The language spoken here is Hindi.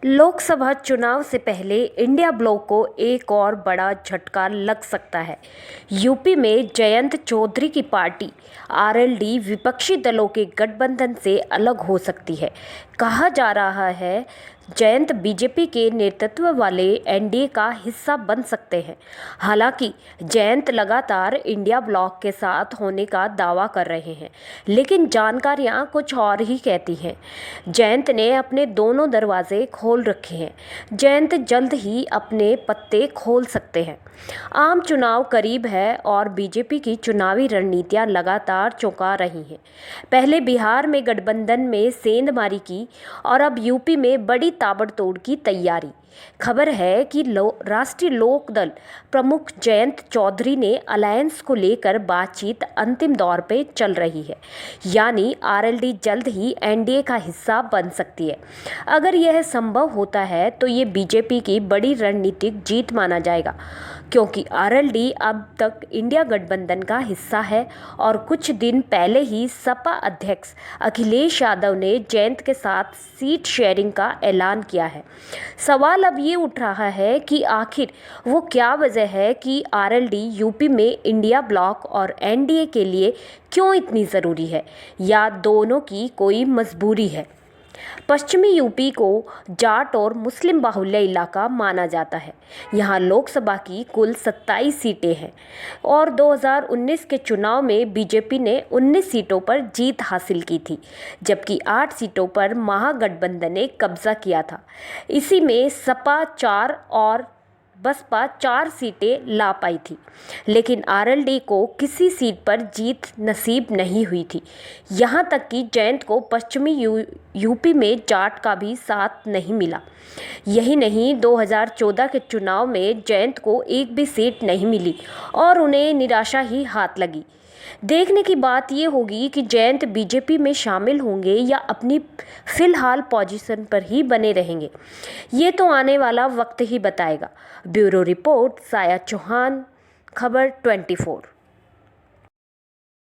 लोकसभा चुनाव से पहले इंडिया ब्लॉक को एक और बड़ा झटका लग सकता है। यूपी में जयंत चौधरी की पार्टी आरएलडी विपक्षी दलों के गठबंधन से अलग हो सकती है। कहा जा रहा है जयंत बीजेपी के नेतृत्व वाले एनडीए का हिस्सा बन सकते हैं। हालांकि जयंत लगातार इंडिया ब्लॉक के साथ होने का दावा कर रहे हैं, लेकिन जानकारियां कुछ और ही कहती हैं। जयंत ने अपने दोनों दरवाजे खोल रखे हैं। जयंत जल्द ही अपने पत्ते खोल सकते हैं। आम चुनाव करीब है और बीजेपी की चुनावी रणनीतियां लगातार चौंका रही हैं। पहले बिहार में गठबंधन में सेंधमारी की और अब यूपी में बड़ी ताबड़तोड़ की तैयारी। खबर है कि राष्ट्रीय लोकदल प्रमुख जयंत चौधरी ने अलायंस को लेकर बातचीत अंतिम दौर पे चल रही है, यानी आरएलडी जल्द ही एनडीए का हिस्सा बन सकती है। अगर यह संभव होता है तो ये बीजेपी की बड़ी रणनीतिक जीत माना जाएगा, क्योंकि आरएलडी अब तक इंडिया गठबंधन का हिस्सा है और कुछ दिन पहले ही सपा अध्यक्ष अखिलेश यादव ने जयंत के साथ सीट शेयरिंग का ऐलान किया है। सवाल अब ये उठ रहा है कि आखिर वो क्या वजह है कि आरएलडी यूपी में इंडिया ब्लॉक और एनडीए के लिए क्यों इतनी ज़रूरी है, या दोनों की कोई मजबूरी है। पश्चिमी यूपी को जाट और मुस्लिम बाहुल्य इलाका माना जाता है। यहाँ लोकसभा की कुल 27 सीटें हैं और 2019 के चुनाव में बीजेपी ने 19 सीटों पर जीत हासिल की थी, जबकि 8 सीटों पर महागठबंधन ने कब्जा किया था। इसी में सपा 4 और बसपा 4 सीटें ला पाई थी, लेकिन आरएलडी को किसी सीट पर जीत नसीब नहीं हुई थी। यहाँ तक कि जयंत को पश्चिमी यूपी में जाट का भी साथ नहीं मिला। यही नहीं, 2014 के चुनाव में जयंत को एक भी सीट नहीं मिली और उन्हें निराशा ही हाथ लगी। देखने की बात ये होगी कि जयंत बीजेपी में शामिल होंगे या अपनी फिलहाल पोजीशन पर ही बने रहेंगे। ये तो आने वाला वक्त ही बताएगा। ब्यूरो रिपोर्ट, साया चौहान, खबर 24।